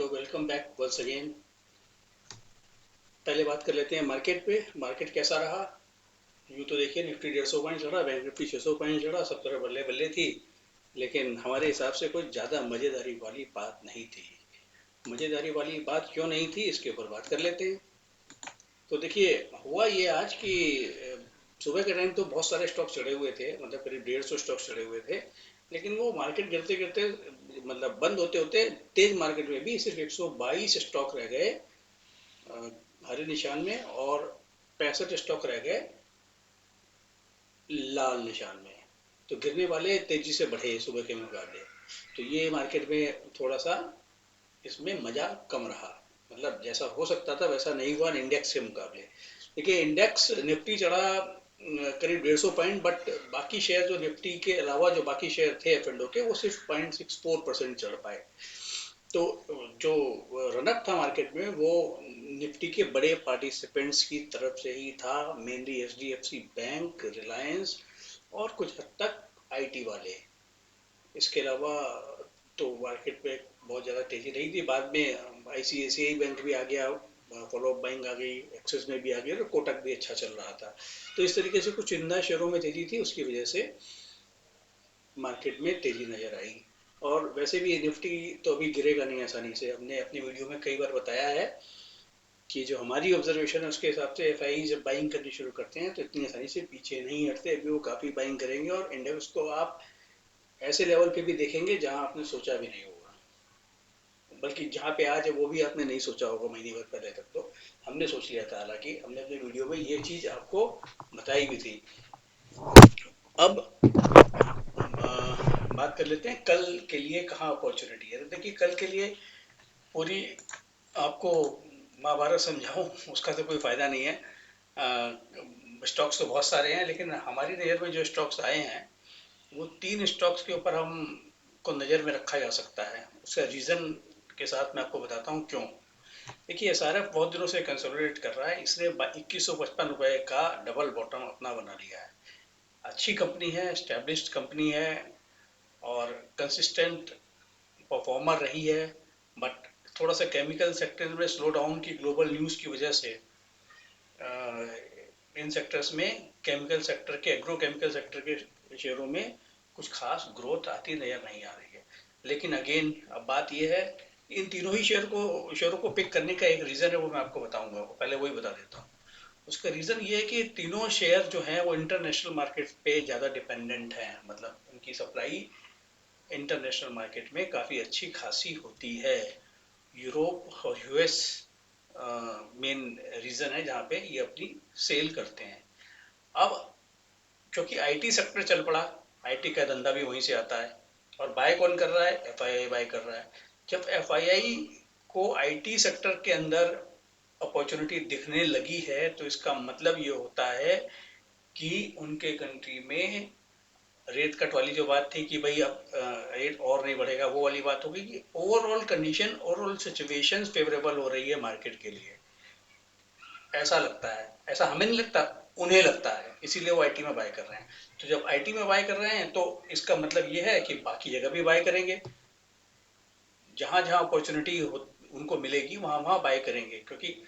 तो welcome back once again. पहले बात कर लेते हैं मार्केट पे। मार्केट कैसा रहा? यूँ तो देखिए निफ्टी 150 पॉइंट चढ़ा, बैंक निफ्टी 600 पॉइंट चढ़ा, सब तरह बल्ले बल्ले थी। लेकिन हमारे हिसाब से कुछ ज़्यादा मज़ेदारी वाली बात नहीं थी। मज़ेदारी वाली बात क्यों नहीं थी, इसके ऊपर बात कर लेते हैं। तो देखिए, हुआ ये आज कि सुबह के टाइम तो बहुत सारे स्टॉक चढ़े हुए थे, मतलब करीब 150 स्टॉक चढ़े हुए थे। लेकिन वो मार्केट गिरते गिरते, मतलब बंद होते होते तेज मार्केट में भी सिर्फ 122 स्टॉक रह गए हरे निशान में, और 65 स्टॉक रह गए लाल निशान में। तो गिरने वाले तेजी से बढ़े सुबह के मुकाबले। तो ये मार्केट में थोड़ा सा इसमें मजा कम रहा। मतलब जैसा हो सकता था वैसा नहीं हुआ इंडेक्स के मुकाबले। देखिए, इंडेक्स निफ्टी चढ़ा करीब 150 पॉइंट, बट बाकी शेयर जो निफ्टी के अलावा जो बाकी शेयर थे एफ के, वो सिर्फ 0.64% चढ़ पाए। तो जो रनअप था मार्केट में, वो निफ्टी के बड़े पार्टिसिपेंट्स की तरफ से ही था, मेनली एचडीएफसी बैंक, रिलायंस और कुछ हद तक आईटी वाले। इसके अलावा तो मार्केट में बहुत ज़्यादा तेजी रही थी। बाद में आईसीआईसीआई बैंक भी आ गया, फॉलो अप बैंक आ गई, एक्सिस में भी आ गया, तो कोटक भी अच्छा चल रहा था। तो इस तरीके से कुछ चंदा शेयरों में तेजी थी, उसकी वजह से मार्केट में तेजी नजर आई। और वैसे भी निफ्टी तो अभी गिरेगा नहीं आसानी से। हमने अपनी वीडियो में कई बार बताया है कि जो हमारी ऑब्जर्वेशन है उसके हिसाब से एफआई जब बाइंग करनी शुरू करते हैं तो इतनी आसानी से पीछे नहीं हटते। अभी वो काफ़ी बाइंग करेंगे, और इंडेक्स को आप ऐसे लेवल पे भी देखेंगे जहां आपने सोचा भी नहीं होगा। बल्कि जहां पे आज है वो भी आपने नहीं सोचा होगा महीने भर पहले तक। तो हमने सोच लिया था, हालांकि हमने अपनी वीडियो में ये चीज़ आपको बताई भी थी। अब बात कर लेते हैं कल के लिए कहाँ अपॉर्चुनिटी है। तो देखिए, कल के लिए पूरी आपको महाभारत समझाऊं उसका तो कोई फायदा नहीं है। स्टॉक्स तो बहुत सारे हैं, लेकिन हमारी नज़र में जो स्टॉक्स आए हैं वो तीन स्टॉक्स के ऊपर हम को नज़र में रखा जा सकता है। उसका रीज़न के साथ मैं आपको बताता हूँ क्यों। देखिए, एसआरएफ बहुत दिनों से कंसोलिडेट कर रहा है। इसने 2155 रुपए का डबल बॉटम अपना बना लिया है। अच्छी कंपनी है, एस्टेब्लिश्ड कंपनी है, और कंसिस्टेंट परफॉर्मर रही है। बट थोड़ा सा केमिकल सेक्टर में स्लो डाउन की ग्लोबल न्यूज़ की वजह से इन सेक्टर्स में, केमिकल सेक्टर के, एग्रो केमिकल सेक्टर के शेयरों में कुछ खास ग्रोथ आती नजर नहीं आ रही है। लेकिन अगेन, अब बात यह है, इन तीनों ही शेयरों को पिक करने का एक रीज़न है, वो मैं आपको बताऊंगा। पहले वही बता देता हूँ। उसका रीज़न ये है कि तीनों शेयर जो हैं वो इंटरनेशनल मार्केट पे ज़्यादा डिपेंडेंट हैं। मतलब उनकी सप्लाई इंटरनेशनल मार्केट में काफ़ी अच्छी खासी होती है। यूरोप और यूएस मेन रीज़न है जहाँ पे ये अपनी सेल करते हैं। अब क्योंकि आईटी सेक्टर चल पड़ा, आईटी का धंधा भी वहीं से आता है, और बाय कौन कर रहा है? एफआईआई बाय कर रहा है। जब एफआईआई को आईटी सेक्टर के अंदर अपॉर्चुनिटी दिखने लगी है, तो इसका मतलब ये होता है कि उनके कंट्री में रेट कट वाली जो बात थी कि भाई अब रेट और नहीं बढ़ेगा, वो वाली बात होगी कि overall condition, overall situation favourable हो रही है मार्केट के लिए। ऐसा लगता है, ऐसा हमें नहीं लगता, उन्हें लगता है, इसीलिए वो आईटी में बाय कर रहे हैं। तो जब आईटी में बाय कर रहे हैं तो इसका मतलब ये है कि बाकी जगह भी बाय करेंगे। जहां जहां अपॉर्चुनिटी उनको मिलेगी वहां वहां बाय करेंगे, क्योंकि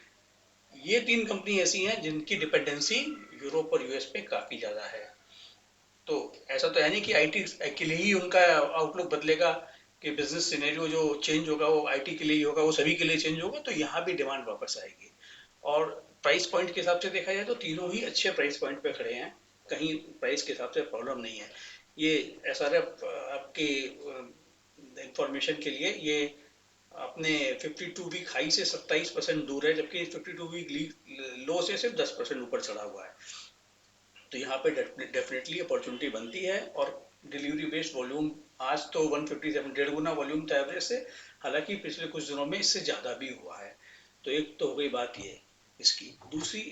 ये तीन कंपनी ऐसी हैं जिनकी डिपेंडेंसी यूरोप और यूएस पे काफी ज्यादा है। तो ऐसा तो है नहीं कि आईटी के लिए ही उनका आउटलुक बदलेगा, कि बिजनेस सिनेरियो जो चेंज होगा वो आईटी के लिए ही होगा, वो सभी के लिए चेंज होगा। तो यहाँ भी डिमांड वापस आएगी। और प्राइस पॉइंट के हिसाब से देखा जाए तो तीनों ही अच्छे प्राइस पॉइंट पे खड़े हैं। कहीं प्राइस के हिसाब से प्रॉब्लम नहीं है। ये एसआरएफ आपके इंफॉर्मेशन के लिए, ये अपने 52 वीक हाई से 27% दूर है, जबकि 52 वीक लो से सिर्फ 10% ऊपर चढ़ा हुआ है। तो यहाँ पे डेफिनेटली अपॉर्चुनिटी बनती है। और डिलीवरी बेस्ड वॉल्यूम आज तो 157, 1.5 गुना वॉल्यूम था एवरेज से। हालांकि पिछले कुछ दिनों में इससे ज़्यादा भी हुआ है। तो एक तो हो गई बात ये इसकी। दूसरी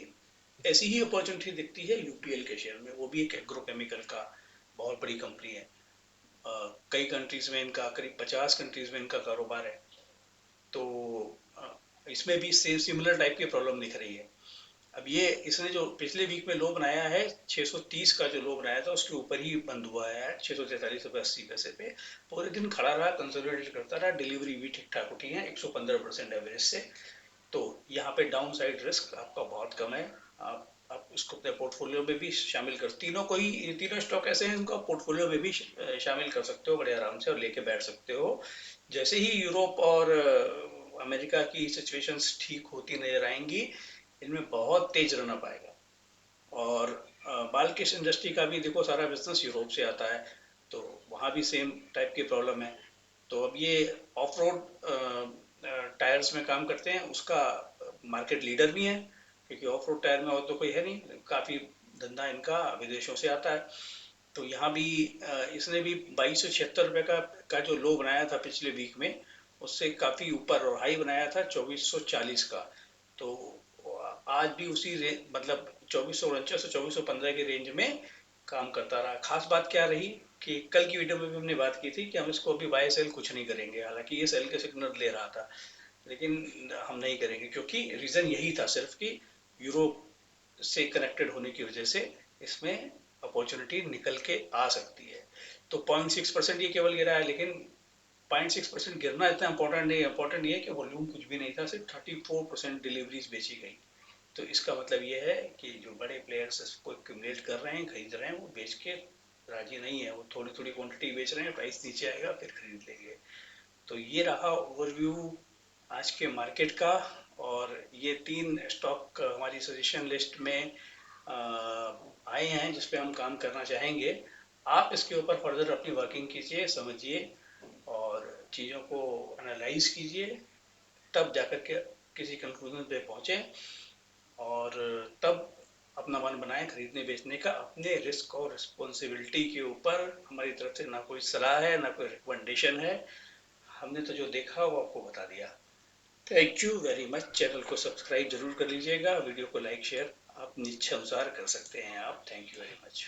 ऐसी ही अपॉर्चुनिटी दिखती है यूपीएल के शेयर में। वो भी एक एग्रोकेमिकल का बहुत बड़ी कंपनी है। कई कंट्रीज में इनका, करीब 50 कंट्रीज में इनका कारोबार है। तो इसमें भी सेम सिमिलर टाइप की प्रॉब्लम दिख रही है। अब ये इसने जो पिछले वीक में लो बनाया है 630 का, जो लो बनाया था उसके ऊपर ही बंद हुआ है 643 रुपये 80 पैसे पे। पूरे दिन खड़ा रहा, कंसोलिडेट करता रहा, डिलीवरी भी ठीक ठाक उठी है 115% एवरेज से। तो यहाँ पे डाउन साइड रिस्क आपका बहुत कम है। आप इसको अपने पोर्टफोलियो में भी शामिल कर, तीनों को ही, ये तीनों स्टॉक ऐसे हैं इनको पोर्टफोलियो में भी शामिल कर सकते हो बड़े आराम से और लेके बैठ सकते हो। जैसे ही यूरोप और अमेरिका की सिचुएशंस ठीक होती नजर आएंगी, इनमें बहुत तेज रन अप आएगा। और बाल्किश इंडस्ट्री का भी देखो सारा बिजनेस यूरोप से आता है, तो वहाँ भी सेम टाइप की प्रॉब्लम है। तो अब ये ऑफ रोड टायर्स में काम करते हैं, उसका मार्केट लीडर भी है, क्योंकि ऑफ रोड टायर में और तो कोई है नहीं, काफ़ी धंधा इनका विदेशों से आता है। तो यहाँ भी इसने भी 2276 रुपये का जो लो बनाया था पिछले वीक में, उससे काफ़ी ऊपर, और हाई बनाया था 2440 का। तो आज भी उसी मतलब 2449 से 2415 के रेंज में काम करता रहा। खास बात क्या रही कि कल की वीडियो में भी हमने बात की थी कि हम इसको अभी बाय सेल कुछ नहीं करेंगे, हालांकि ये सेल के सिग्नल ले रहा था, लेकिन हम नहीं करेंगे क्योंकि रीज़न यही था सिर्फ कि यूरोप से कनेक्टेड होने की वजह से इसमें अपॉर्चुनिटी निकल के आ सकती है। तो 0.6% ये केवल गिरा है, लेकिन 0.6% गिरना इतना इंपॉर्टेंट नहीं है। इंपॉर्टेंट ये है कि वॉल्यूम कुछ भी नहीं था, सिर्फ 34% डिलीवरीज बेची गई। तो इसका मतलब ये है कि जो बड़े प्लेयर्स इसको एक्यूमुलेट कर रहे हैं, खरीद रहे हैं, वो बेच के राजी नहीं है, वो थोड़ी थोड़ी क्वांटिटी बेच रहे हैं, प्राइस नीचे आएगा फिर खरीद लेंगे। तो ये रहा ओवरव्यू आज के मार्केट का। और ये तीन स्टॉक हमारी सजेशन लिस्ट में आए हैं जिस पे हम काम करना चाहेंगे। आप इसके ऊपर फर्दर अपनी वर्किंग कीजिए, समझिए और चीज़ों को एनालाइज कीजिए, तब जाकर के किसी कंक्लूजन पे पहुंचे, और तब अपना मन बनाएं खरीदने बेचने का। अपने रिस्क और रिस्पॉन्सिबिलिटी के ऊपर, हमारी तरफ से ना कोई सलाह है ना कोई रिकमेंडेशन है, हमने तो जो देखा वो आपको बता दिया। Thank you very much. Channel को सब्सक्राइब जरूर कर लीजिएगा, वीडियो को लाइक शेयर अपनी इच्छा अनुसार कर सकते हैं आप। Thank you very much.